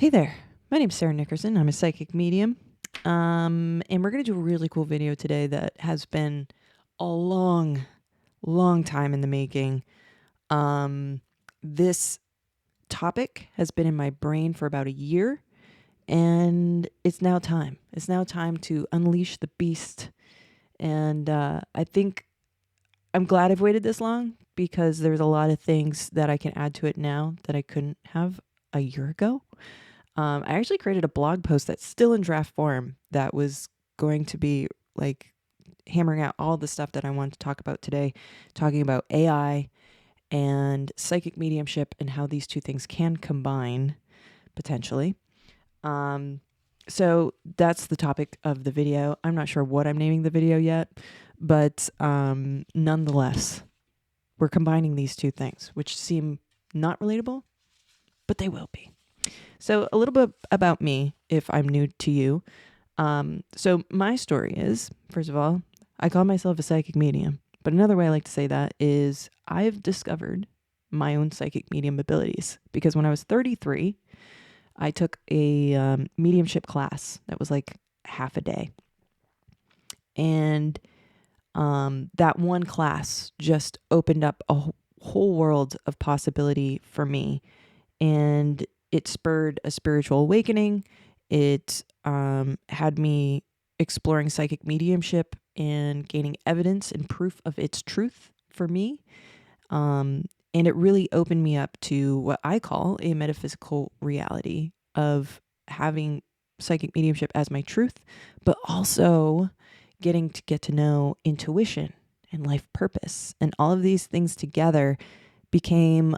Hey there, my name's Sarah Nickerson. I'm a psychic medium. And we're going to do a really cool video today that has been a long time in the making. This topic has been in my brain for about a year, and it's now time. It's now time to unleash the beast. And I think I'm glad I've waited this long because there's a lot of things that I can add to it now that I couldn't have a year ago. I actually created a blog post that's still in draft form that was going to be like hammering out all the stuff that I wanted to talk about today, talking about AI and psychic mediumship and how these two things can combine potentially. So that's the topic of the video. I'm not sure what I'm naming the video yet, but nonetheless, we're combining these two things, which seem not relatable, but they will be. So a little bit about me, if I'm new to you. So my story is, first of all, I call myself a psychic medium. But another way I like to say that is I've discovered my own psychic medium abilities. Because when I was 33, I took a mediumship class that was like half a day. And that one class just opened up a whole world of possibility for me. And it spurred a spiritual awakening. It had me exploring psychic mediumship and gaining evidence and proof of its truth for me. And it really opened me up to what I call a metaphysical reality of having psychic mediumship as my truth, but also getting to get to know intuition and life purpose. And all of these things together became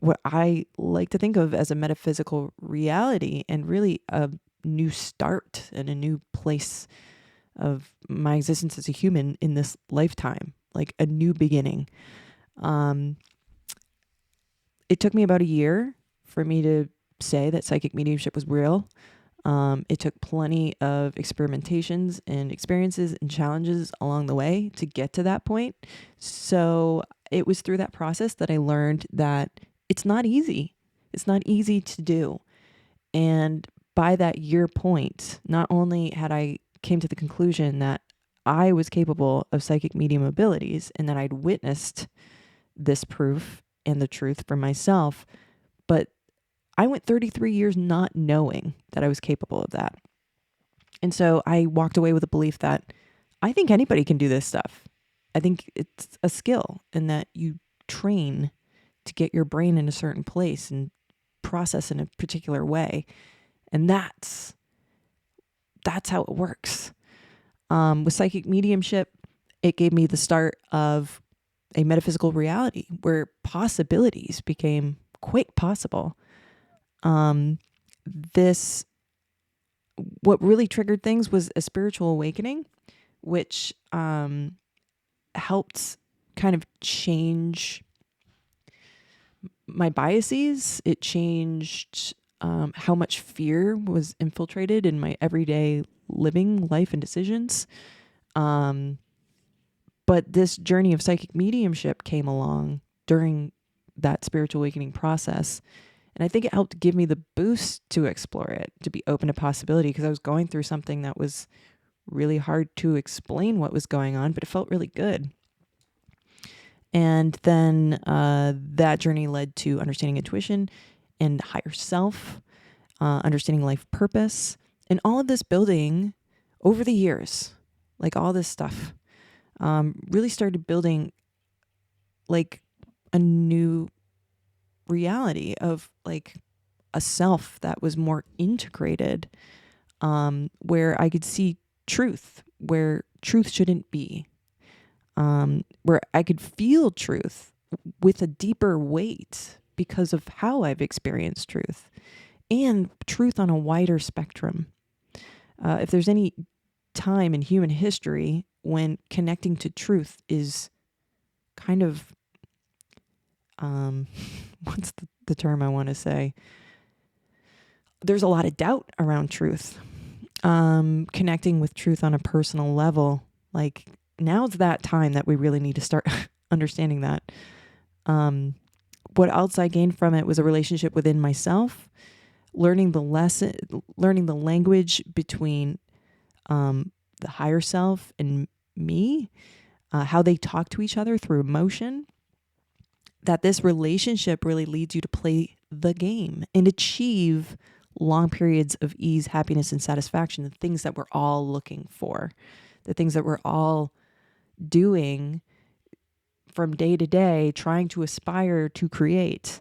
what I like to think of as a metaphysical reality and really a new start and a new place of my existence as a human in this lifetime, like a new beginning. It took me about a year for me to say that psychic mediumship was real. It took plenty of experimentations and experiences and challenges along the way to get to that point. So it was through that process that I learned that it's not easy. It's not easy to do. And by that year point, not only had I came to the conclusion that I was capable of psychic medium abilities and that I'd witnessed this proof and the truth for myself, but I went 33 years not knowing that I was capable of that. And so I walked away with a belief that I think anybody can do this stuff. I think it's a skill and that you train to get your brain in a certain place and process in a particular way. And that's how it works. With psychic mediumship, it gave me the start of a metaphysical reality where possibilities became quite possible. What really triggered things was a spiritual awakening, which helped kind of change my biases. It changed how much fear was infiltrated in my everyday living life and decisions. But this journey of psychic mediumship came along during that spiritual awakening process. And I think it helped give me the boost to explore it, to be open to possibility, because I was going through something that was really hard to explain what was going on, but it felt really good. And then that journey led to understanding intuition and higher self, understanding life purpose, and all of this building over the years, like all this stuff, really started building like a new reality of like a self that was more integrated, where I could see truth where truth shouldn't be. Where I could feel truth with a deeper weight because of how I've experienced truth, and truth on a wider spectrum. If there's any time in human history when connecting to truth is kind of, what's the term I want to say? There's a lot of doubt around truth. Connecting with truth on a personal level, like, now's that time that we really need to start understanding that. What else I gained from it was a relationship within myself, learning the lesson, learning the language between the higher self and me, how they talk to each other through emotion, that this relationship really leads you to play the game and achieve long periods of ease, happiness, and satisfaction, the things that we're all looking for, the things that we're all doing from day to day, trying to aspire to create.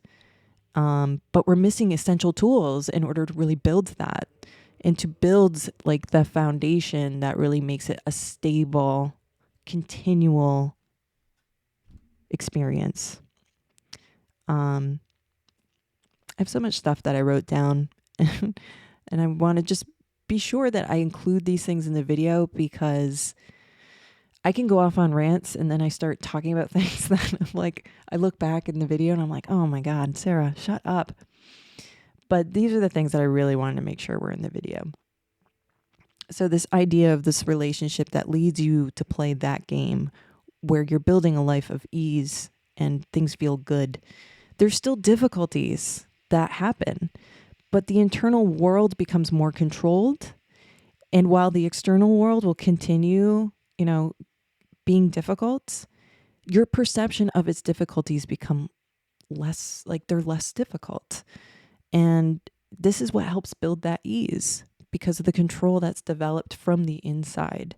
But we're missing essential tools in order to really build that and to build like the foundation that really makes it a stable, continual experience. I have so much stuff that I wrote down and I want to just be sure that I include these things in the video, because I can go off on rants and then I start talking about things that I'm like, I look back in the video and I'm like, oh my God, Sarah, shut up. But these are the things that I really wanted to make sure were in the video. So this idea of this relationship that leads you to play that game where you're building a life of ease and things feel good. There's still difficulties that happen, but the internal world becomes more controlled. And while the external world will continue, being difficult, your perception of its difficulties become less, like they're less difficult. And this is what helps build that ease, because of the control that's developed from the inside.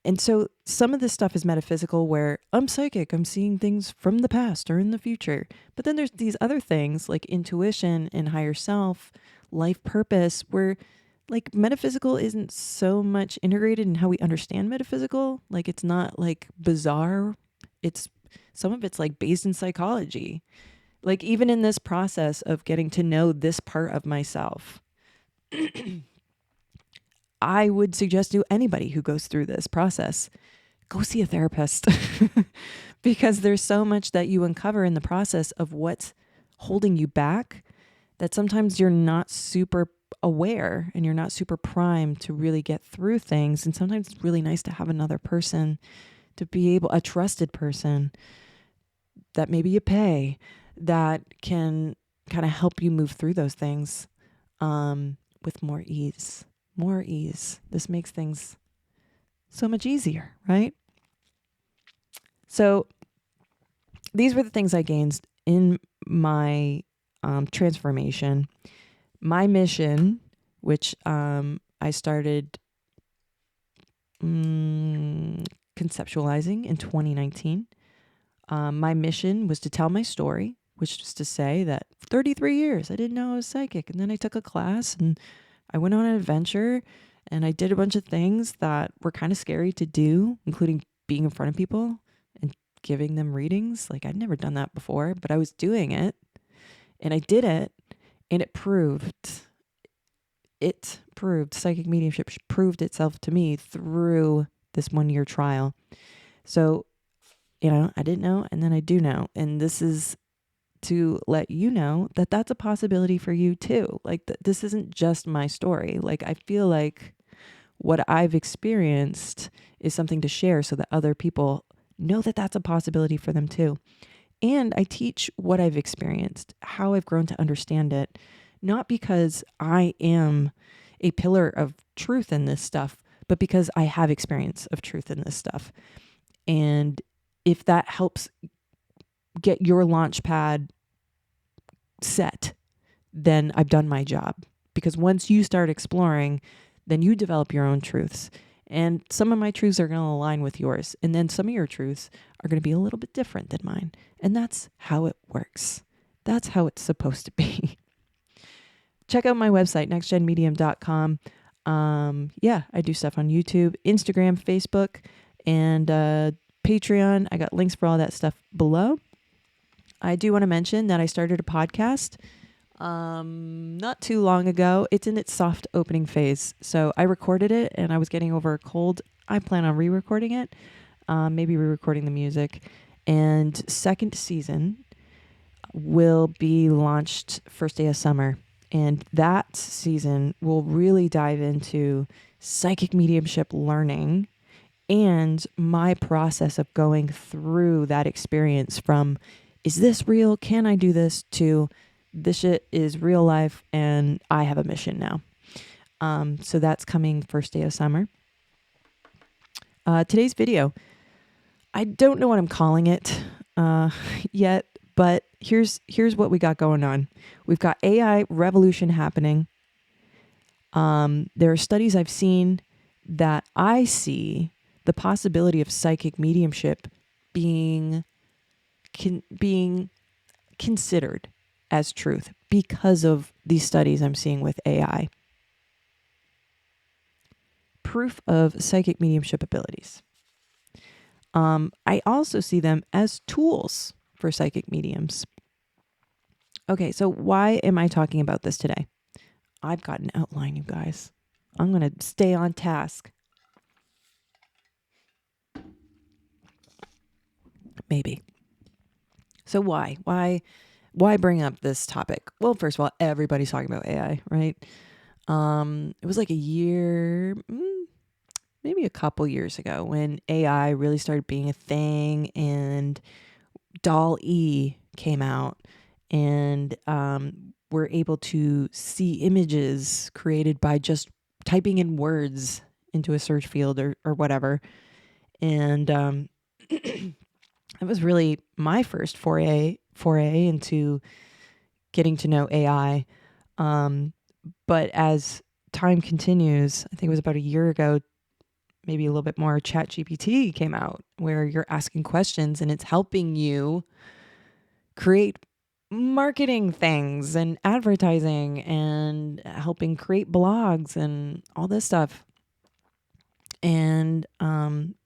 And so some of this stuff is metaphysical, where I'm psychic, I'm seeing things from the past or in the future. But then there's these other things like intuition and higher self, life purpose, where like metaphysical isn't so much integrated in how we understand metaphysical. Like it's not like bizarre. Some of it's like based in psychology. Like even in this process of getting to know this part of myself, I would suggest to anybody who goes through this process, go see a therapist because there's so much that you uncover in the process of what's holding you back that sometimes you're not super aware and you're not super primed to really get through things. And sometimes it's really nice to have another person to be able, a trusted person that maybe you pay, that can kind of help you move through those things with more ease. More ease. This makes things so much easier, right? So these were the things I gained in my transformation. My mission, which I started conceptualizing in 2019. My mission was to tell my story, which is to say that for 33 years, I didn't know I was psychic. And then I took a class and I went on an adventure and I did a bunch of things that were kind of scary to do, including being in front of people and giving them readings. Like I'd never done that before, but I was doing it and I did it, and it proved psychic mediumship proved itself to me through this 1-year trial. So, I didn't know, and then I do know. And this is to let you know that that's a possibility for you too. Like this isn't just my story. Like I feel like what I've experienced is something to share so that other people know that that's a possibility for them too. And I teach what I've experienced, how I've grown to understand it, not because I am a pillar of truth in this stuff, but because I have experience of truth in this stuff. And if that helps get your launch pad set, then I've done my job. Because once you start exploring, then you develop your own truths. And some of my truths are going to align with yours. And then some of your truths are going to be a little bit different than mine. And that's how it works. That's how it's supposed to be. Check out my website, nextgenmedium.com. I do stuff on YouTube, Instagram, Facebook, and Patreon. I got links for all that stuff below. I do want to mention that I started a podcast not too long ago. It's in its soft opening phase. So I recorded it and I was getting over a cold. I plan on re-recording it, maybe re-recording the music. And second season will be launched first day of summer. And that season will really dive into psychic mediumship learning and my process of going through that experience from, is this real? Can I do this? To this shit is real life and I have a mission now. So that's coming first day of summer. Today's video, I don't know what I'm calling it yet, but here's what we got going on. We've got AI revolution happening. There are studies I've seen that I see the possibility of psychic mediumship being considered as truth because of these studies I'm seeing with AI. Proof of psychic mediumship abilities. I also see them as tools for psychic mediums. Okay, so why am I talking about this today? I've got an outline, you guys. I'm going to stay on task. Maybe. So why? Why bring up this topic? Well, first of all, everybody's talking about AI, right? It was like a year, maybe a couple years ago when AI really started being a thing and DALL-E came out and we're able to see images created by just typing in words into a search field or whatever. And it was really my first foray into getting to know AI. But as time continues, I think it was about a year ago, maybe a little bit more, ChatGPT came out where you're asking questions and it's helping you create marketing things and advertising and helping create blogs and all this stuff. And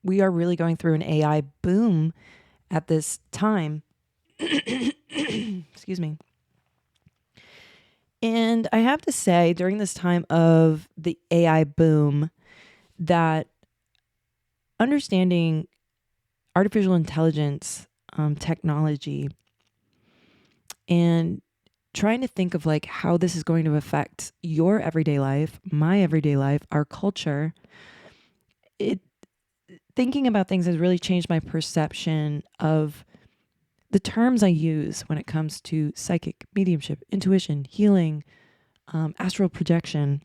we are really going through an AI boom at this time. Excuse me. And I have to say, during this time of the AI boom, that understanding artificial intelligence, technology, and trying to think of like how this is going to affect your everyday life, my everyday life, our culture, thinking about things has really changed my perception of the terms I use when it comes to psychic, mediumship, intuition, healing, astral projection,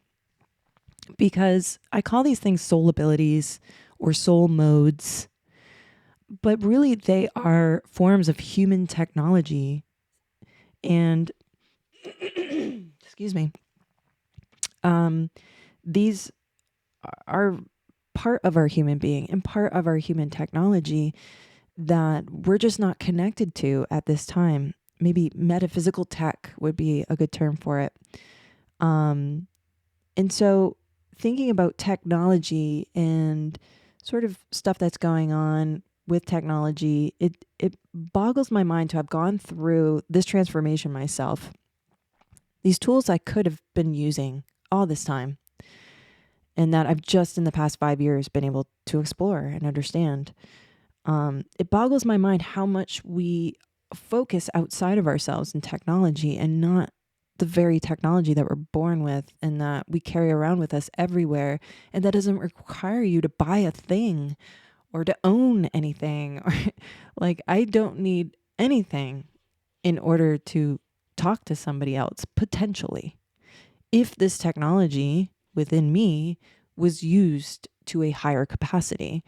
because I call these things soul abilities or soul modes, but really they are forms of human technology. And excuse me, these are part of our human being and part of our human technology that we're just not connected to at this time. Maybe metaphysical tech would be a good term for it. And so thinking about technology and sort of stuff that's going on with technology, it boggles my mind to have gone through this transformation myself. These tools I could have been using all this time, and that I've just in the past 5 years been able to explore and understand. It boggles my mind how much we focus outside of ourselves in technology and not the very technology that we're born with and that we carry around with us everywhere. And that doesn't require you to buy a thing or to own anything. Or like, I don't need anything in order to talk to somebody else, potentially. If this technology within me was used to a higher capacity,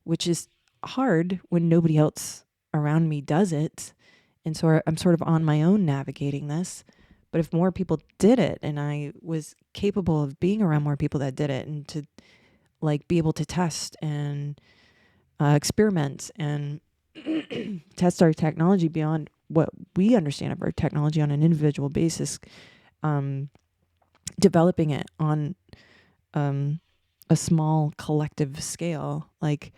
which is hard when nobody else around me does it. And so I'm sort of on my own navigating this. But if more people did it and I was capable of being around more people that did it and to like be able to test and experiment and test our technology beyond what we understand of our technology on an individual basis, developing it on a small collective scale, like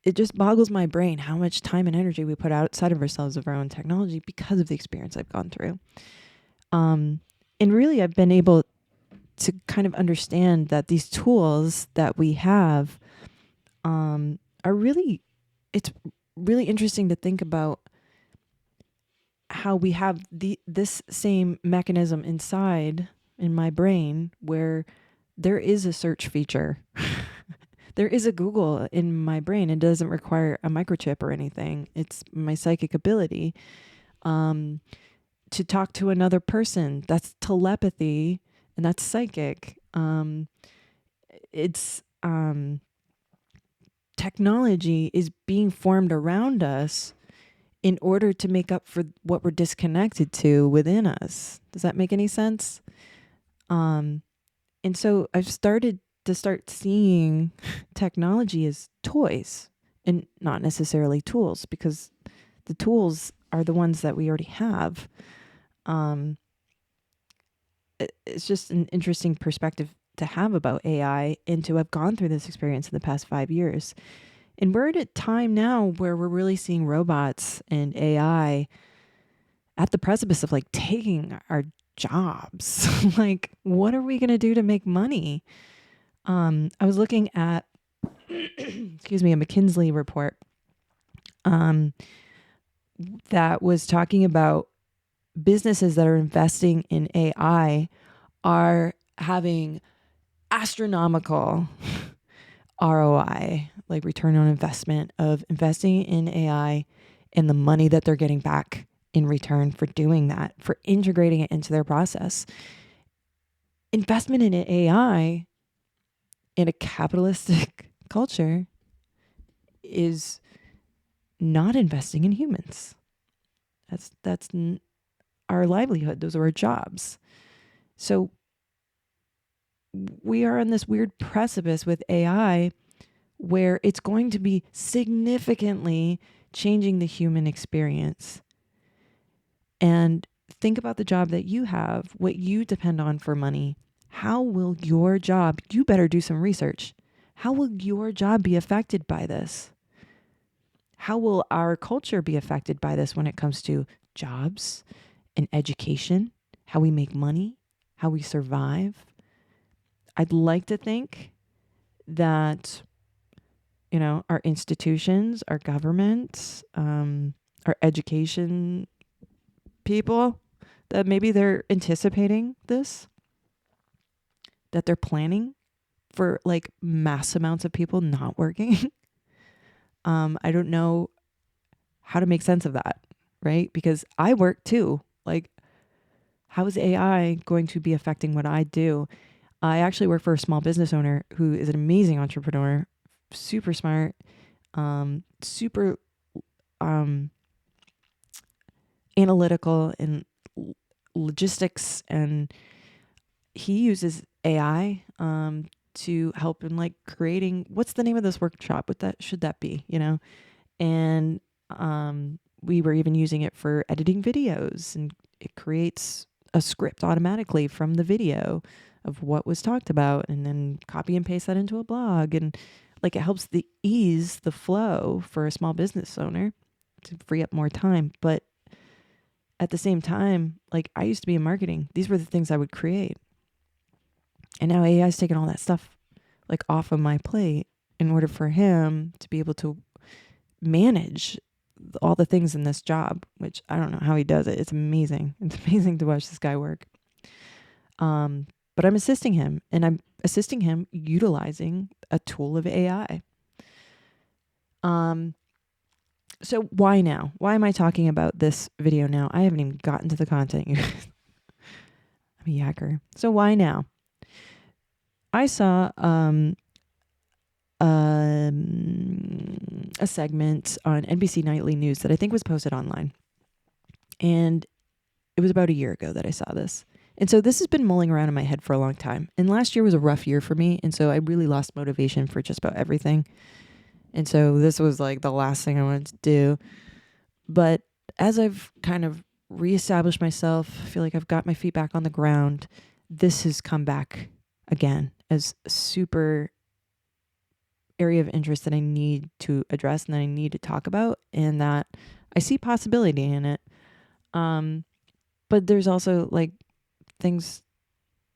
it just boggles my brain how much time and energy we put outside of ourselves of our own technology because of the experience I've gone through. And really, I've been able to kind of understand that these tools that we have are really, it's really interesting to think about how we have this same mechanism inside in my brain where there is a search feature. There is a Google in my brain. It doesn't require a microchip or anything. It's my psychic ability. to talk to another person. That's telepathy and that's psychic. It's technology is being formed around us in order to make up for what we're disconnected to within us. Does that make any sense? And so I've started to seeing technology as toys and not necessarily tools, because the tools are the ones that we already have. It's just an interesting perspective to have about AI and to have gone through this experience in the past 5 years. And we're at a time now where we're really seeing robots and AI at the precipice of like taking our jobs. Like, what are we going to do to make money? I was looking at, excuse me, a McKinsey report that was talking about businesses that are investing in AI are having astronomical ROI, like return on investment of investing in AI and the money that they're getting back in return for doing that, for integrating it into their process. Investment in AI in a capitalistic culture is not investing in humans. That's our livelihood. Those are our jobs. So we are on this weird precipice with AI where it's going to be significantly changing the human experience. And think about the job that you have, what you depend on for money. How will your job, you better do some research. How will your job be affected by this? How will our culture be affected by this when it comes to jobs and education, how we make money, how we survive? I'd like to think that, you know, our institutions, our governments, our education people, that maybe they're anticipating this, that they're planning for like mass amounts of people not working. I don't know how to make sense of that, right? Because I work too. Like, how is AI going to be affecting what I do? I actually work for a small business owner who is an amazing entrepreneur, super smart, super analytical in logistics, and he uses AI to help in like creating, what's the name of this workshop? What that should that be, you know? And we were even using it for editing videos, and it creates a script automatically from the video of what was talked about, and then copy and paste that into a blog. And like, it helps ease the flow for a small business owner to free up more time. But at the same time, like, I used to be in marketing. These were the things I would create. And now AI's taken all that stuff like off of my plate in order for him to be able to manage all the things in this job, which I don't know how he does it. It's amazing. It's amazing to watch this guy work. But I'm assisting him, and I'm assisting him utilizing a tool of AI. So why now? Why am I talking about this video now? I haven't even gotten to the content. I'm a yacker. So why now? I saw a segment on NBC Nightly News that I think was posted online. And it was about a year ago that I saw this. And so this has been mulling around in my head for a long time. And last year was a rough year for me. And so I really lost motivation for just about everything. And so this was like the last thing I wanted to do. But as I've kind of reestablished myself, I feel like I've got my feet back on the ground, this has come back again as a super area of interest that I need to address and that I need to talk about, and that I see possibility in it. But there's also like things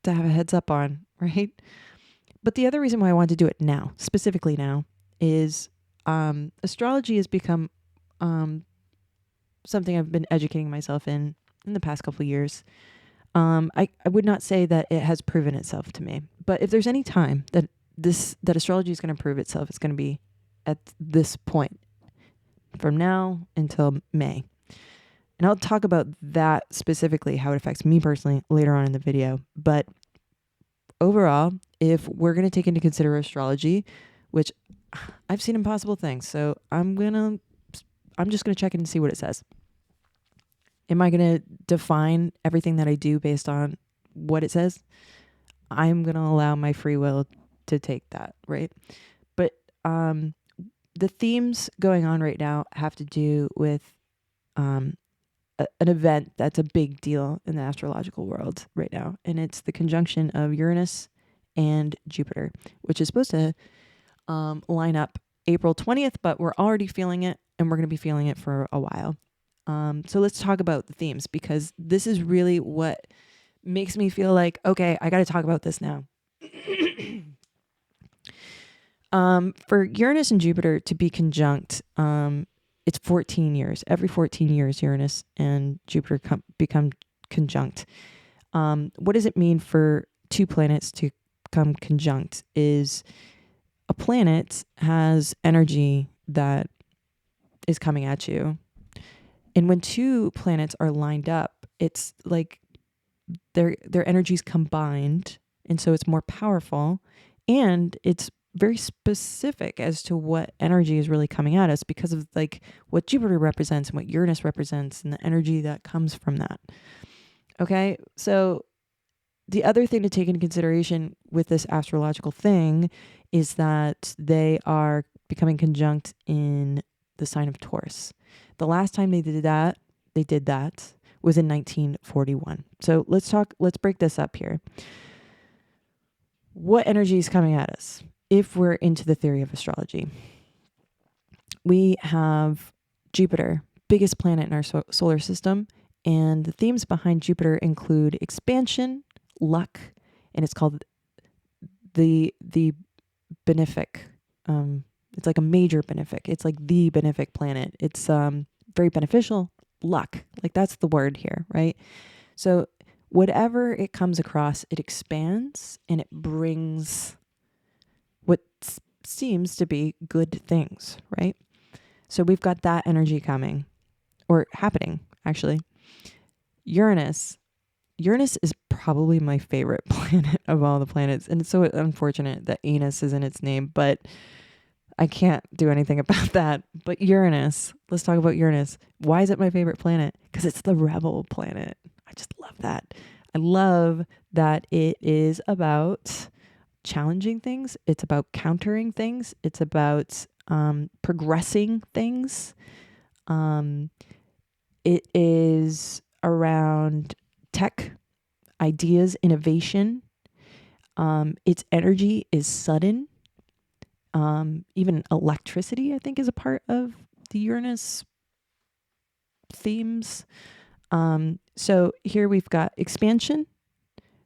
to have a heads up on, right? But the other reason why I want to do it now, specifically now, is astrology has become something I've been educating myself in the past couple of years. I would not say that it has proven itself to me, but if there's any time that astrology is going to prove itself, it's going to be at this point, from now until May. And I'll talk about that specifically, how it affects me personally later on in the video. But overall, if we're going to take into consider astrology, which I've seen impossible things, so I'm just going to check in and see what it says. Am I going to define everything that I do based on what it says? I'm going to allow my free will to take that, right? But the themes going on right now have to do with an event that's a big deal in the astrological world right now. And it's the conjunction of Uranus and Jupiter, which is supposed to line up April 20th, but we're already feeling it, and we're going to be feeling it for a while. So let's talk about the themes, because this is really what makes me feel like, okay, I got to talk about this now. For Uranus and Jupiter to be conjunct, it's 14 years. Every 14 years, Uranus and Jupiter become conjunct. What does it mean for two planets to come conjunct? Is a planet has energy that is coming at you. And when two planets are lined up, it's like their energies combined, and so it's more powerful, and it's very specific as to what energy is really coming at us because of like what Jupiter represents and what Uranus represents and the energy that comes from that. Okay, so the other thing to take into consideration with this astrological thing is that they are becoming conjunct in the sign of Taurus. The last time they did that was in 1941. So let's break this up here. What energy is coming at us if we're into the theory of astrology? We have Jupiter, biggest planet in our solar system, and the themes behind Jupiter include expansion, luck, and it's called the benefic. It's like a major benefic. It's like the benefic planet. It's very beneficial, luck. Like that's the word here, right? So whatever it comes across, it expands and it brings what seems to be good things, right? So we've got that energy coming, or happening, actually. Uranus is probably my favorite planet of all the planets. And it's so unfortunate that anus is in its name, but I can't do anything about that. But Uranus, let's talk about Uranus. Why is it my favorite planet? Because it's the rebel planet. I just love that. I love that it is about challenging things. It's about countering things. It's about progressing things. It is around tech, ideas, innovation. Its energy is sudden. Even electricity, I think, is a part of the Uranus themes. So here we've got expansion,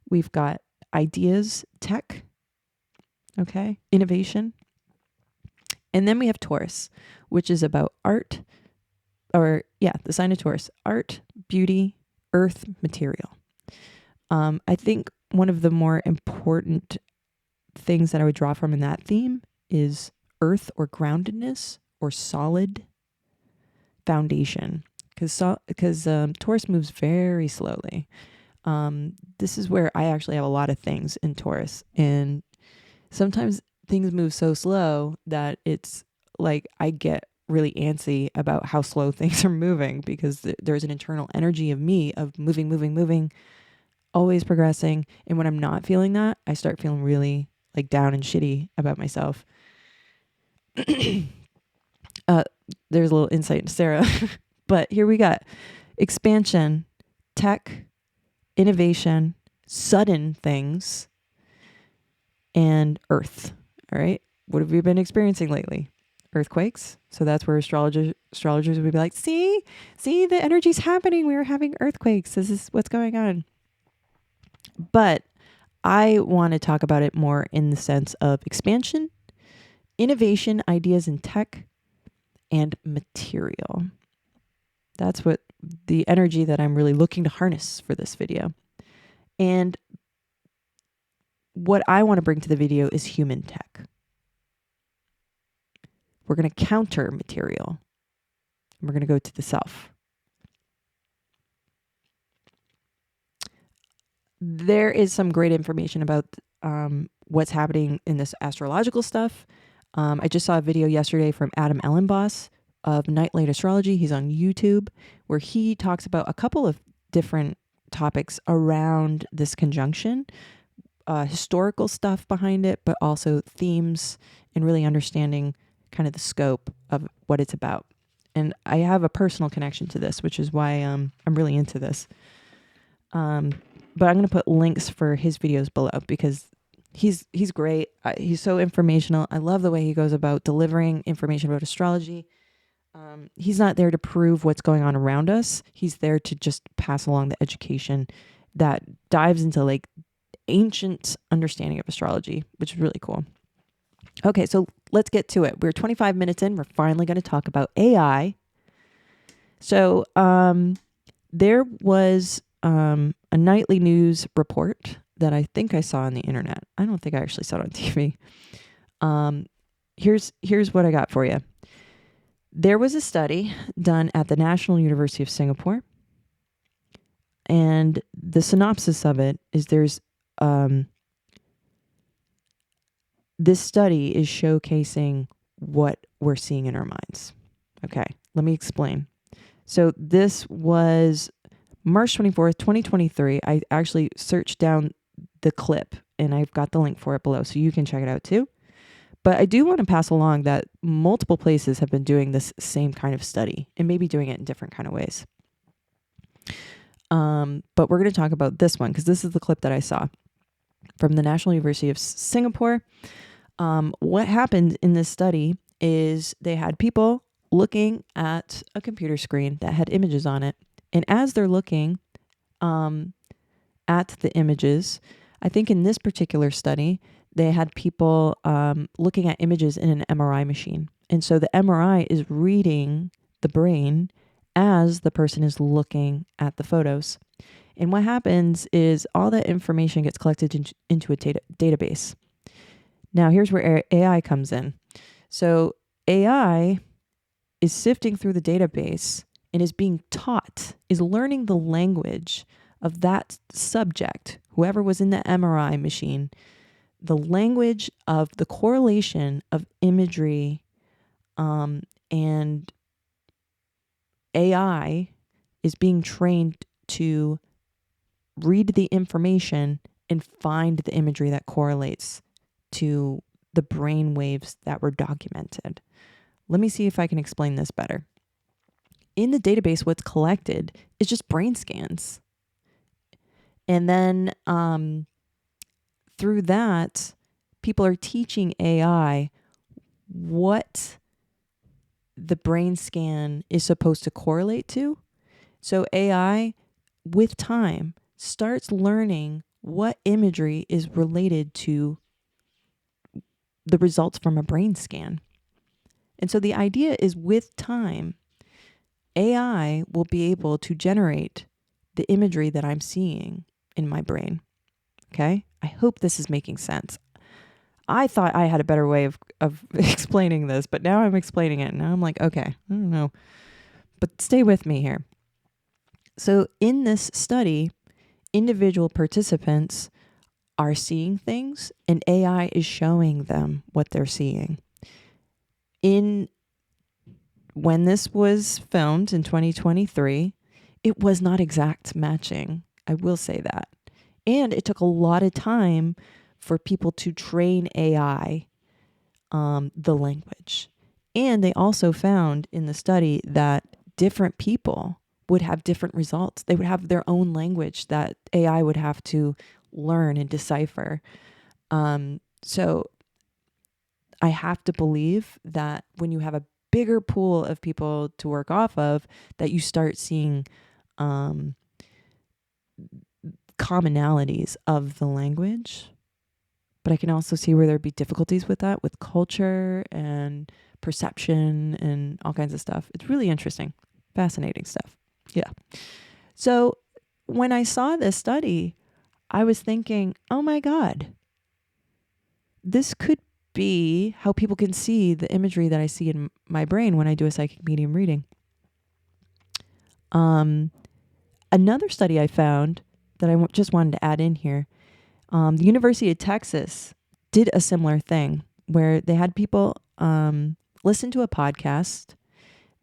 we've got ideas, tech, okay, innovation. And then we have Taurus, which is about art, the sign of Taurus, art, beauty, earth, material. I think one of the more important things that I would draw from in that theme is earth or groundedness or solid foundation, because Taurus moves very slowly. This is where I actually have a lot of things in Taurus, and sometimes things move so slow that it's like I get really antsy about how slow things are moving, because there's an internal energy of me of moving, always progressing. And when I'm not feeling that, I start feeling really like down and shitty about myself. There's a little insight into Sarah. But here we got expansion, tech, innovation, sudden things, and earth. All right. What have we been experiencing lately? Earthquakes. So that's where astrologers would be like, see, the energy's happening. We were having earthquakes. This is what's going on. But I want to talk about it more in the sense of expansion, innovation, ideas in tech, and material. That's what the energy that I'm really looking to harness for this video. And what I want to bring to the video is human tech. We're going to counter material. We're going to go to the self. there is some great information about what's happening in this astrological stuff. I just saw a video yesterday from Adam Ellenboss of Nightlight Astrology. He's on YouTube, where he talks about a couple of different topics around this conjunction, historical stuff behind it, but also themes and really understanding kind of the scope of what it's about. And I have a personal connection to this, which is why I'm really into this. But I'm going to put links for his videos below because he's great. He's so informational. I love the way he goes about delivering information about astrology. He's not there to prove what's going on around us. He's there to just pass along the education that dives into like ancient understanding of astrology, which is really cool. Okay, so let's get to it. We're 25 minutes in. We're finally going to talk about AI. So there was a nightly news report that I think I saw on the internet. I don't think I actually saw it on TV. Here's what I got for you. There was a study done at the National University of Singapore, and the synopsis of it is there's this study is showcasing what we're seeing in our minds. Okay, let me explain. So this was March 24th, 2023. I actually searched down the clip and I've got the link for it below so you can check it out too. But I do want to pass along that multiple places have been doing this same kind of study and maybe doing it in different kind of ways. But we're going to talk about this one because this is the clip that I saw from the National University of Singapore. What happened in this study is they had people looking at a computer screen that had images on it. And as they're looking at the images, I think in this particular study, they had people looking at images in an MRI machine. And so the MRI is reading the brain as the person is looking at the photos. And what happens is all that information gets collected into a database. Now, here's where AI comes in. So AI is sifting through the database and is being taught, is learning the language of that subject, whoever was in the MRI machine, the language of the correlation of imagery, and AI is being trained to read the information and find the imagery that correlates to the brain waves that were documented. Let me see if I can explain this better. In the database, what's collected is just brain scans. And then through that, people are teaching AI what the brain scan is supposed to correlate to. So AI, with time, starts learning what imagery is related to the results from a brain scan. And so the idea is with time, AI will be able to generate the imagery that I'm seeing in my brain. Okay? I hope this is making sense. I thought I had a better way of explaining this, but now I'm explaining it. Now I'm like, okay, I don't know. But stay with me here. So in this study, individual participants are seeing things and AI is showing them what they're seeing. When this was filmed in 2023, it was not exact matching. I will say that. And it took a lot of time for people to train AI the language. And they also found in the study that different people would have different results. They would have their own language that AI would have to learn and decipher. So I have to believe that when you have a bigger pool of people to work off of, that you start seeing commonalities of the language. But I can also see where there'd be difficulties with that, with culture and perception and all kinds of stuff. It's really interesting, fascinating stuff. Yeah. So when I saw this study, I was thinking, oh my God, this could be how people can see the imagery that I see in my brain when I do a psychic medium reading. Another study I found that I just wanted to add in here. The University of Texas did a similar thing where they had people listen to a podcast,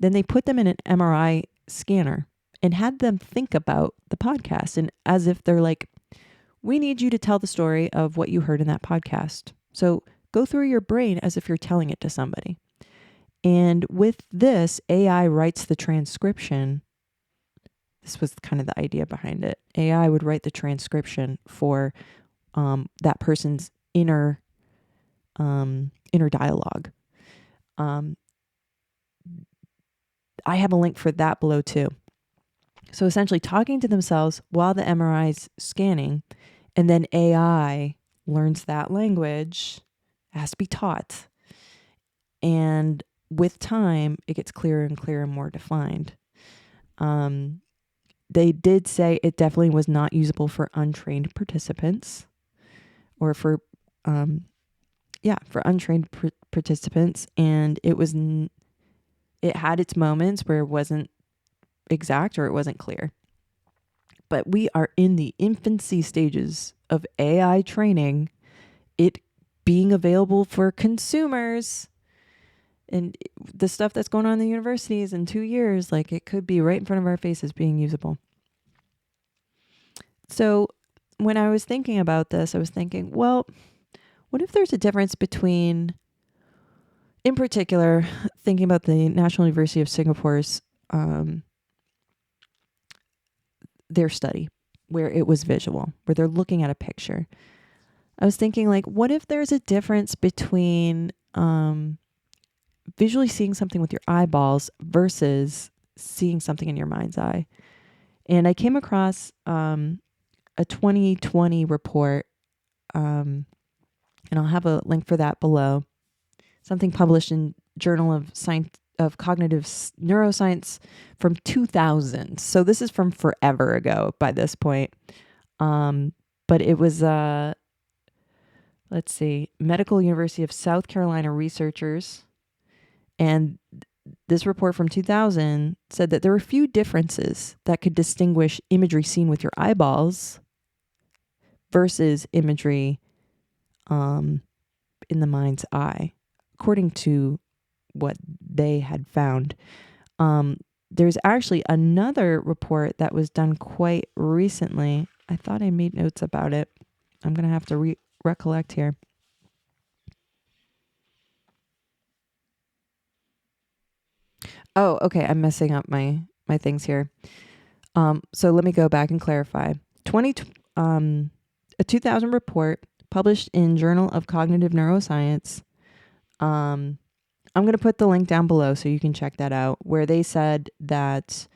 then they put them in an MRI scanner and had them think about the podcast, and as if they're like, we need you to tell the story of what you heard in that podcast. So go through your brain as if you're telling it to somebody. And with this, AI writes the transcription. This was kind of the idea behind it. AI would write the transcription for that person's inner dialogue. I have a link for that below too. So essentially talking to themselves while the MRI is scanning, and then AI learns that language. It has to be taught. And with time, it gets clearer and clearer and more defined. They did say it definitely was not usable for untrained participants, or for untrained participants. And it had its moments where it wasn't exact or it wasn't clear. But we are in the infancy stages of AI training, it being available for consumers. And the stuff that's going on in the universities in 2 years, like, it could be right in front of our faces being usable. So when I was thinking about this, I was thinking, well, what if there's a difference between, in particular, thinking about the National University of Singapore's their study, where it was visual, where they're looking at a picture. I was thinking, like, what if there's a difference between visually seeing something with your eyeballs versus seeing something in your mind's eye? And I came across a 2020 report, and I'll have a link for that below. Something published in Journal of Cognitive Neuroscience from 2000. So this is from forever ago by this point. But it was, Medical University of South Carolina researchers. And this report from 2000 said that there were few differences that could distinguish imagery seen with your eyeballs versus imagery in the mind's eye, according to what they had found. There's actually another report that was done quite recently. I thought I made notes about it. I'm going to have to recollect here. Oh, okay. I'm messing up my things here. So let me go back and clarify. A 2000 report published in Journal of Cognitive Neuroscience. I'm going to put the link down below so you can check that out, where they said that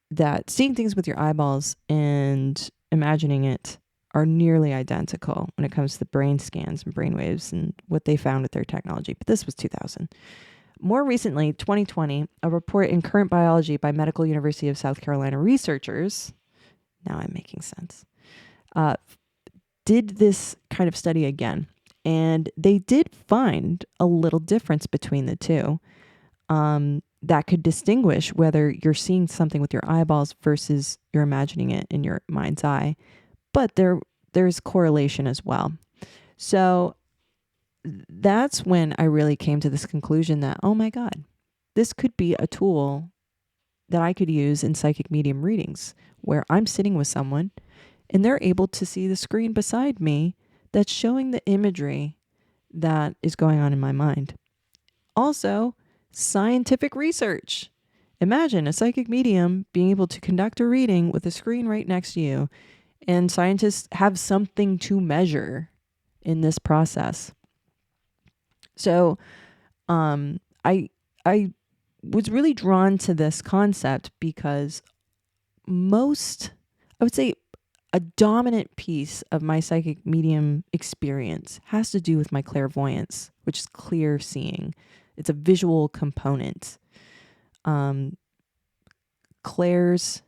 that seeing things with your eyeballs and imagining it are nearly identical when it comes to the brain scans and brain waves and what they found with their technology. But this was 2000. More recently, 2020, a report in Current Biology by Medical University of South Carolina researchers, now I'm making sense, did this kind of study again. And they did find a little difference between the two that could distinguish whether you're seeing something with your eyeballs versus you're imagining it in your mind's eye. But there's correlation as well. So that's when I really came to this conclusion that, oh my God, this could be a tool that I could use in psychic medium readings, where I'm sitting with someone and they're able to see the screen beside me that's showing the imagery that is going on in my mind. Also, scientific research. Imagine a psychic medium being able to conduct a reading with a screen right next to you, and scientists have something to measure in this process. So I was really drawn to this concept because I would say a dominant piece of my psychic medium experience has to do with my clairvoyance, which is clear seeing. It's a visual component. Clairs,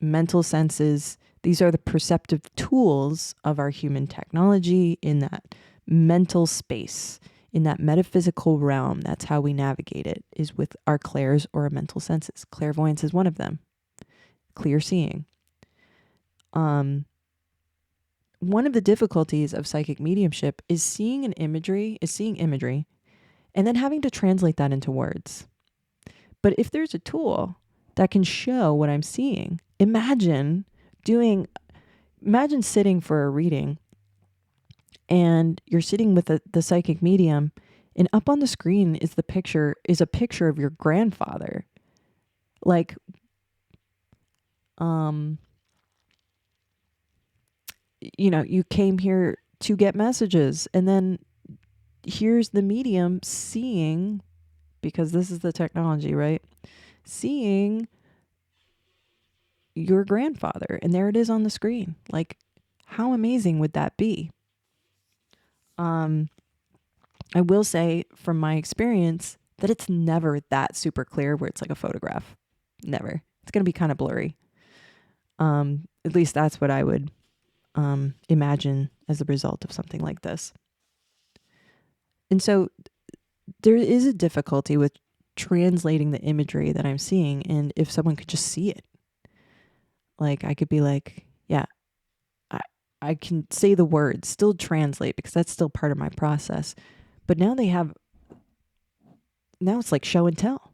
mental senses, these are the perceptive tools of our human technology in that mental space, in that metaphysical realm. That's how we navigate it, is with our clairs or our mental senses. Clairvoyance is one of them. clear seeing. One of the difficulties of psychic mediumship is seeing imagery, and then having to translate that into words. But if there's a tool that can show what I'm seeing, imagine sitting for a reading and you're sitting with the psychic medium, and up on the screen is a picture of your grandfather. Like, you came here to get messages, and then here's the medium seeing, because this is the technology, right? Seeing your grandfather, and there it is on the screen. Like, how amazing would that be? I will say from my experience that it's never that super clear where it's like a photograph. Never. It's going to be kind of blurry. At least that's what I would imagine as a result of something like this. And so there is a difficulty with translating the imagery that I'm seeing. And if someone could just see it, like I could be like, yeah, I can say the words, still translate, because that's still part of my process. But now it's like show and tell,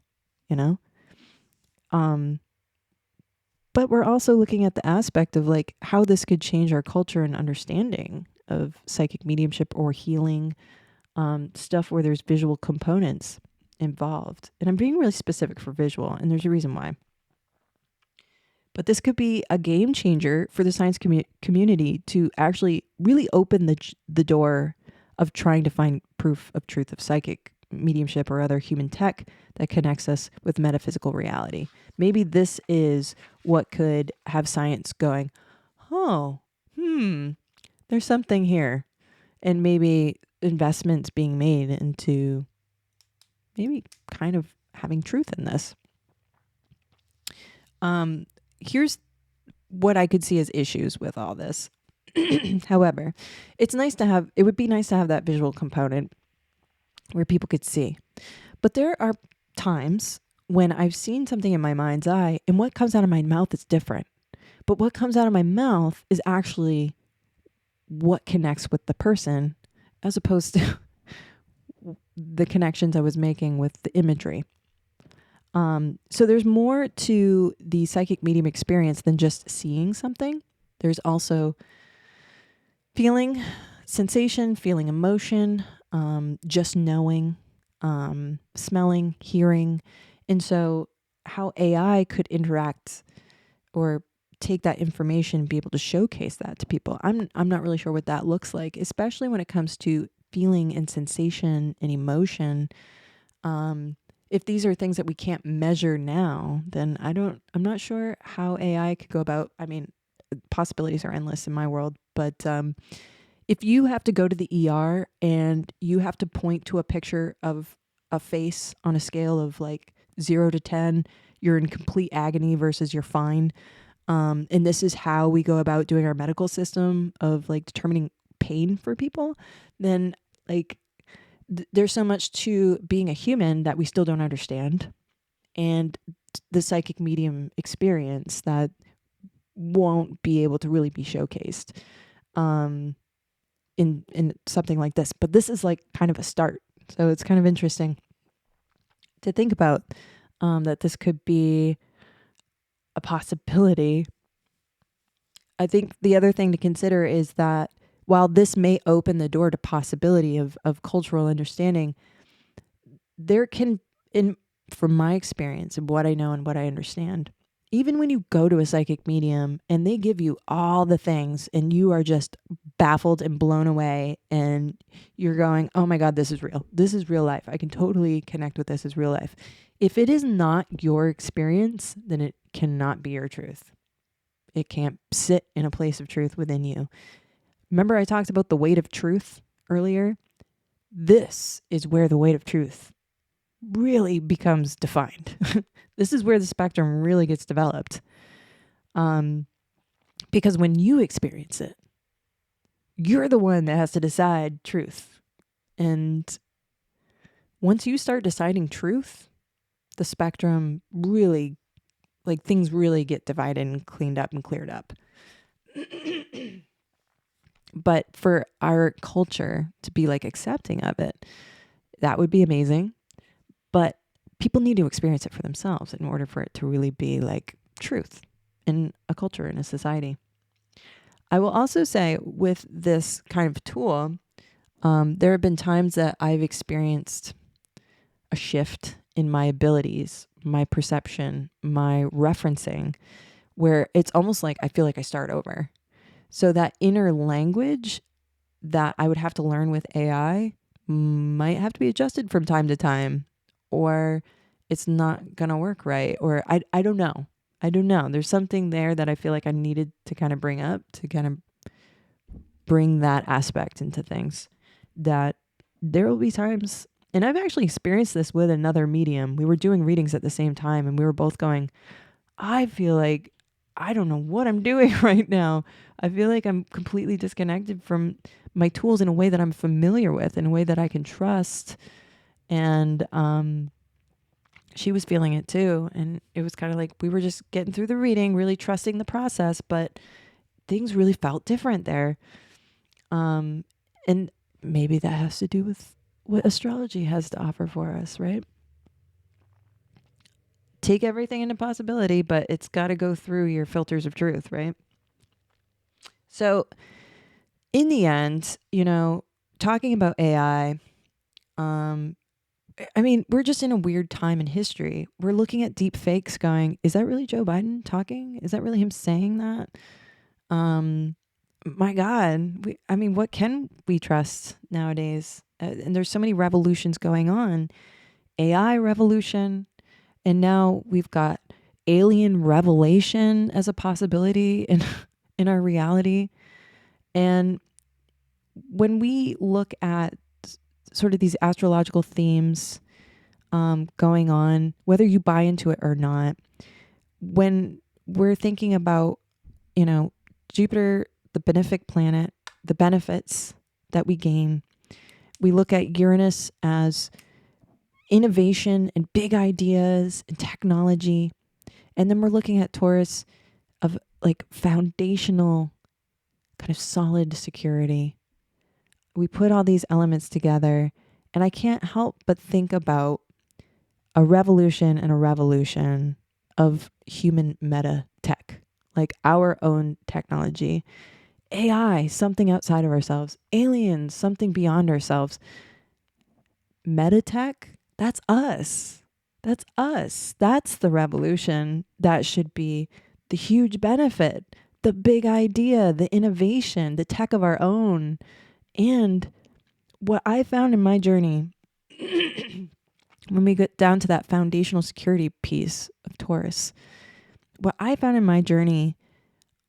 But we're also looking at the aspect of like how this could change our culture and understanding of psychic mediumship or healing, stuff where there's visual components involved. And I'm being really specific for visual, and there's a reason why. But this could be a game changer for the science community to actually really open the door of trying to find proof of truth of psychic mediumship or other human tech that connects us with metaphysical reality. Maybe this is what could have science going, there's something here. And maybe investments being made into maybe kind of having truth in this. Here's what I could see as issues with all this. However, it would be nice to have that visual component where people could see. But there are times when I've seen something in my mind's eye and what comes out of my mouth is different. But what comes out of my mouth is actually what connects with the person, as opposed to the connections I was making with the imagery. So there's more to the psychic medium experience than just seeing something. There's also feeling sensation, feeling emotion, just knowing, smelling, hearing. And so how AI could interact or take that information and be able to showcase that to people, I'm not really sure what that looks like, especially when it comes to feeling and sensation and emotion. If these are things that we can't measure now, then I'm not sure how AI could go about. I mean, possibilities are endless in my world, but if you have to go to the ER and you have to point to a picture of a face on a scale of like 0 to 10, you're in complete agony versus you're fine. And this is how we go about doing our medical system of like determining pain for people, then like there's so much to being a human that we still don't understand, and the psychic medium experience that won't be able to really be showcased in something like this. But this is like kind of a start, so it's kind of interesting to think about that this could be a possibility. I think the other thing to consider is that while this may open the door to possibility of cultural understanding, there can, from my experience and what I know and what I understand, even when you go to a psychic medium and they give you all the things and you are just baffled and blown away and you're going, oh my God, this is real. This is real life. I can totally connect with this as real life. If it is not your experience, then it cannot be your truth. It can't sit in a place of truth within you. Remember I talked about the weight of truth earlier? This is where the weight of truth really becomes defined. This is where the spectrum really gets developed. Because when you experience it, you're the one that has to decide truth. And once you start deciding truth, the spectrum really like things really get divided and cleaned up and cleared up. But for our culture to be like accepting of it, that would be amazing. But people need to experience it for themselves in order for it to really be like truth in a culture, in a society. I will also say with this kind of tool, there have been times that I've experienced a shift in my abilities, my perception, my referencing, where it's almost like I feel like I start over. So that inner language that I would have to learn with AI might have to be adjusted from time to time, or it's not going to work right. Or I don't know. I don't know. There's something there that I feel like I needed to kind of bring up to kind of bring that aspect into things, that there will be times, and I've actually experienced this with another medium. We were doing readings at the same time and we were both going, I feel like I don't know what I'm doing right now. I feel like I'm completely disconnected from my tools in a way that I'm familiar with, in a way that I can trust. And she was feeling it too. And it was kind of like we were just getting through the reading, really trusting the process, but things really felt different there. And maybe that has to do with what astrology has to offer for us, right? Take everything into possibility, but it's got to go through your filters of truth, right? So in the end, talking about AI, I mean, we're just in a weird time in history. We're looking at deep fakes going, is that really Joe Biden talking? Is that really him saying that? My God, what can we trust nowadays? And there's so many revolutions going on. AI revolution, and now we've got alien revelation as a possibility in our reality. And when we look at sort of these astrological themes going on, whether you buy into it or not, when we're thinking about, Jupiter, the benefic planet, the benefits that we gain, we look at Uranus as innovation and big ideas and technology. And then we're looking at Taurus of like foundational kind of solid security. We put all these elements together, and I can't help but think about a revolution and a revolution of human MetaTech, like our own technology. AI, something outside of ourselves. Aliens, something beyond ourselves. MetaTech, that's us. That's us. That's the revolution. That should be the huge benefit, the big idea, the innovation, the tech of our own. And what I found in my journey, when we get down to that foundational security piece of Taurus, what I found in my journey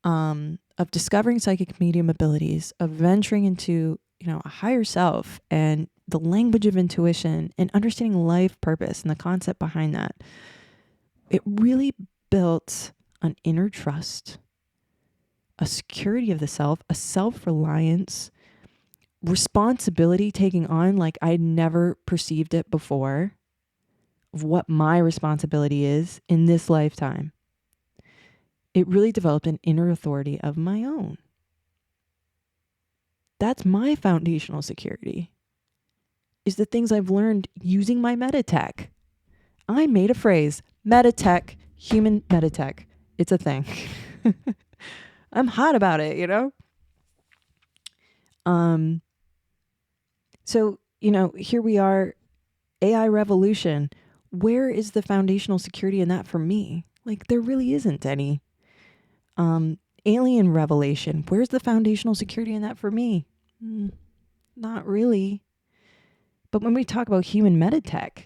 of discovering psychic medium abilities, of venturing into, a higher self and the language of intuition and understanding life purpose and the concept behind that, it really built an inner trust, a security of the self, a self-reliance, responsibility taking on like I'd never perceived it before, of what my responsibility is in this lifetime. It really developed an inner authority of my own. That's my foundational security, is the things I've learned using my MetaTech. I made a phrase, MetaTech, human MetaTech. It's a thing. I'm hot about it, So, here we are, AI revolution. Where is the foundational security in that for me? Like, there really isn't any. Alien revelation. Where's the foundational security in that for me? Not really. But when we talk about human MetaTech,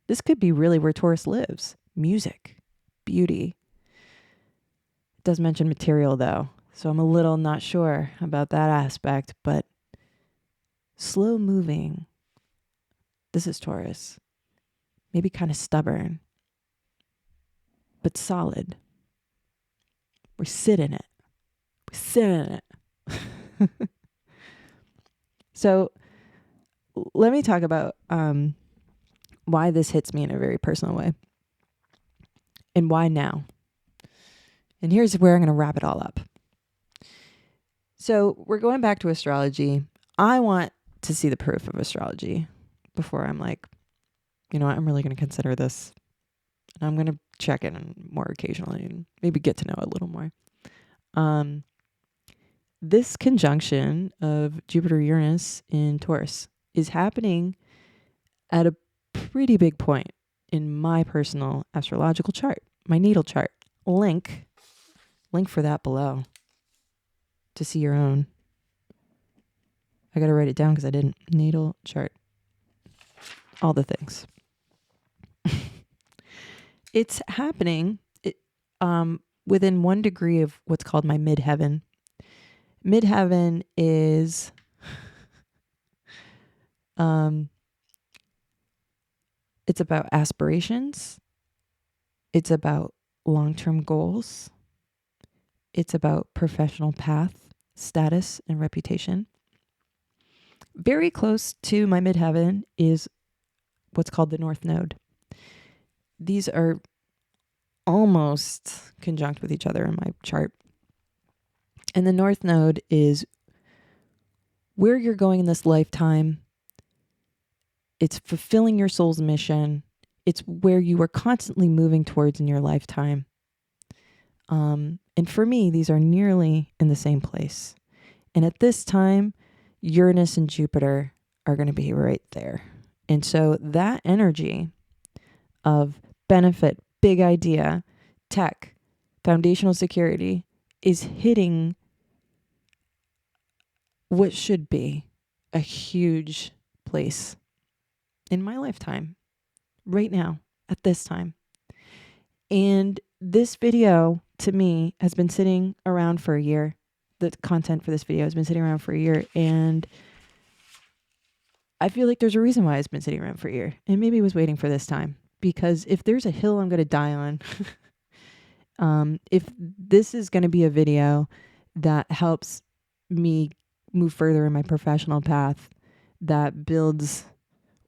this could be really where Taurus lives. Music, beauty. It does mention material though, so I'm a little not sure about that aspect, but slow moving. This is Taurus. Maybe kind of stubborn, but solid. We sit in it. So let me talk about why this hits me in a very personal way. And why now? And here's where I'm going to wrap it all up. So we're going back to astrology. I want to see the proof of astrology before I'm like, you know what, I'm really going to consider this. And I'm going to check in more occasionally and maybe get to know a little more. This conjunction of Jupiter-Uranus in Taurus is happening at a pretty big point in my personal astrological chart, my natal chart. Link for that below to see your own. I got to write it down because I didn't. Natal chart. All the things. It's happening within 1 degree of what's called my midheaven. Midheaven is it's about aspirations. It's about long-term goals. It's about professional path, status, and reputation. Very close to my midheaven is what's called the North Node. These are almost conjunct with each other in my chart. And the North Node is where you're going in this lifetime. It's fulfilling your soul's mission. It's where you are constantly moving towards in your lifetime. And for me, these are nearly in the same place. And at this time, Uranus and Jupiter are going to be right there. And so that energy of benefit, big idea, tech, foundational security is hitting what should be a huge place in my lifetime, right now, at this time. And this video, to me, has been sitting around for a year. The content for this video has been sitting around for a year. And I feel like there's a reason why it's been sitting around for a year. And maybe it was waiting for this time. Because if there's a hill I'm going to die on, if this is going to be a video that helps me move further in my professional path, that builds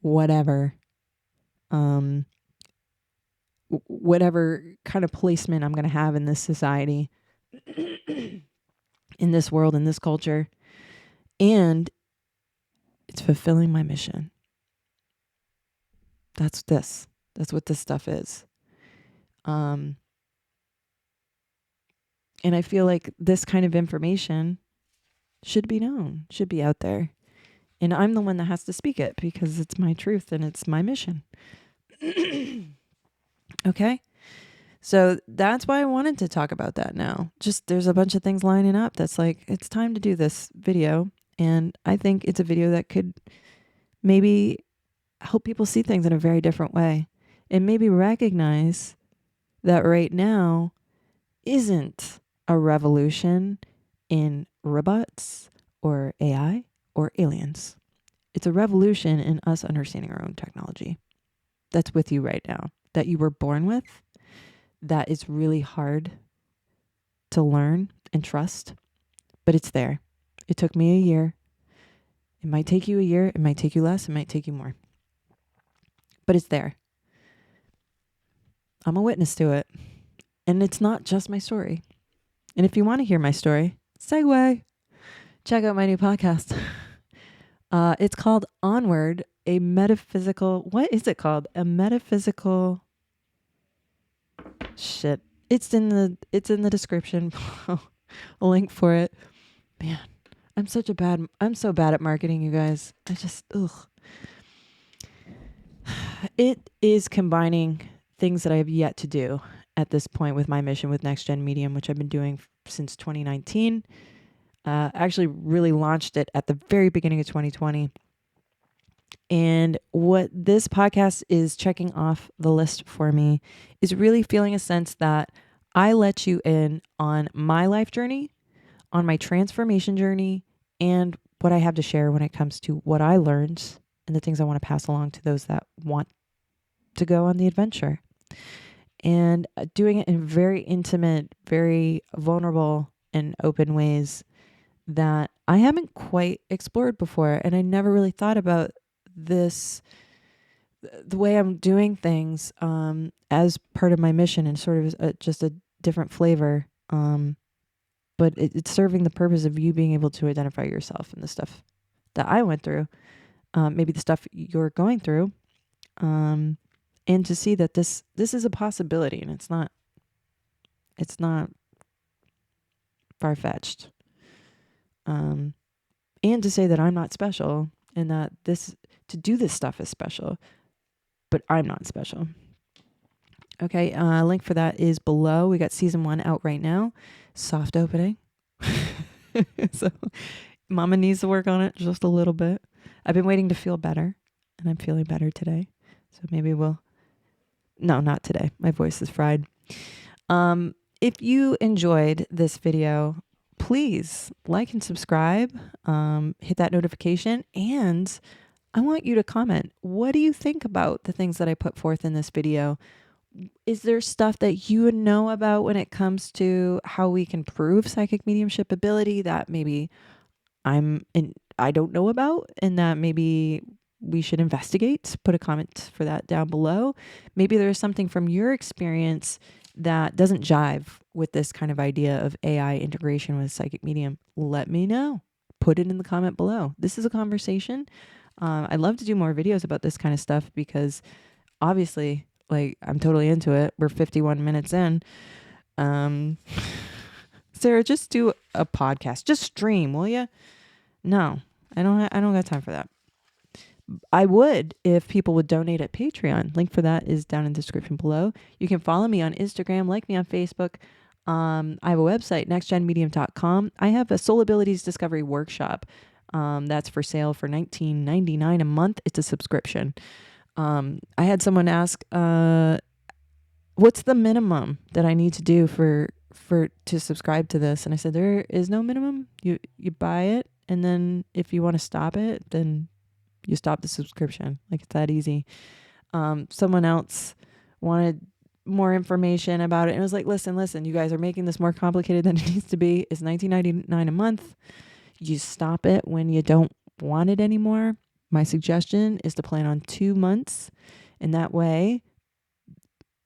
whatever kind of placement I'm going to have in this society, in this world, in this culture, and it's fulfilling my mission. That's what this stuff is. And I feel like this kind of information should be known, should be out there. And I'm the one that has to speak it because it's my truth and it's my mission. Okay? So that's why I wanted to talk about that now. Just there's a bunch of things lining up that's like, it's time to do this video. And I think it's a video that could maybe help people see things in a very different way. And maybe recognize that right now isn't a revolution in robots or AI or aliens. It's a revolution in us understanding our own technology that's with you right now, that you were born with, that is really hard to learn and trust, but it's there. It took me a year. It might take you a year. It might take you less. It might take you more. But it's there. I'm a witness to it. And it's not just my story. And if you want to hear my story, segue, check out my new podcast. It's called Onward, a metaphysical, what is it called? A metaphysical, shit. It's in the description. A link for it. Man, I'm so bad at marketing, you guys. It is combining things that I have yet to do at this point with my mission with NextGen Medium, which I've been doing since 2019. Actually really launched it at the very beginning of 2020. And what this podcast is checking off the list for me is really feeling a sense that I let you in on my life journey, on my transformation journey, and what I have to share when it comes to what I learned and the things I want to pass along to those that want to go on the adventure. And doing it in very intimate, very vulnerable and open ways that I haven't quite explored before. And I never really thought about this the way I'm doing things as part of my mission and sort of just a different flavor. But it's serving the purpose of you being able to identify yourself and the stuff that I went through, maybe the stuff you're going through, and to see that this is a possibility and it's not far-fetched. And to say that I'm not special and that to do this stuff is special, but I'm not special. Okay, link for that is below. We got season 1 out right now. Soft opening. So mama needs to work on it just a little bit. I've been waiting to feel better, and I'm feeling better today. So maybe no, not today. My voice is fried. If you enjoyed this video, please like and subscribe, hit that notification, and I want you to comment. What do you think about the things that I put forth in this video? Is there stuff that you know about when it comes to how we can prove psychic mediumship ability that maybe I don't know about, and that maybe we should investigate? Put a comment for that down below. Maybe there's something from your experience that doesn't jive with this kind of idea of AI integration with psychic medium. Let me know. Put it in the comment below. This is a conversation. I'd love to do more videos about this kind of stuff because obviously, like, I'm totally into it. We're 51 minutes in. Sarah, just do a podcast. Just stream, will you? No, I don't got time for that. I would if people would donate at Patreon. Link for that is down in the description below. You can follow me on Instagram, like me on Facebook. I have a website, nextgenmedium.com. I have a Soul Abilities Discovery Workshop. That's for sale for $19.99 a month. It's a subscription. I had someone ask, what's the minimum that I need to do to subscribe to this? And I said, there is no minimum. You buy it, and then if you want to stop it, then you stop the subscription. Like, it's that easy. Someone else wanted more information about it, and it was like, listen, you guys are making this more complicated than it needs to be. It's $19.99 a month. You stop it when you don't want it anymore. My suggestion is to plan on 2 months, and that way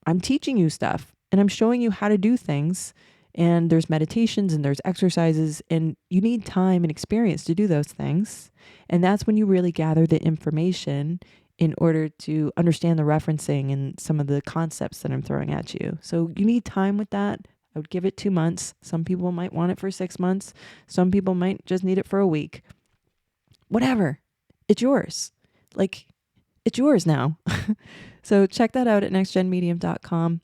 I'm teaching you stuff and I'm showing you how to do things, and there's meditations and there's exercises, and you need time and experience to do those things. And that's when you really gather the information in order to understand the referencing and some of the concepts that I'm throwing at you. So you need time with that. I would give it 2 months. Some people might want it for 6 months. Some people might just need it for a week. Whatever. It's yours. Like, it's yours now. So check that out at nextgenmedium.com.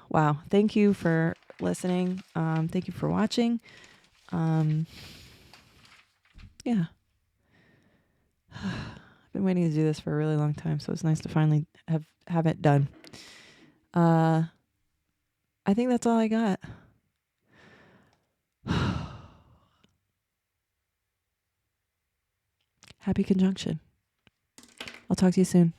Wow. Thank you for listening. Thank you for watching. Yeah. I've been waiting to do this for a really long time, so it's nice to finally have it done. I think that's all I got. Happy conjunction. I'll talk to you soon.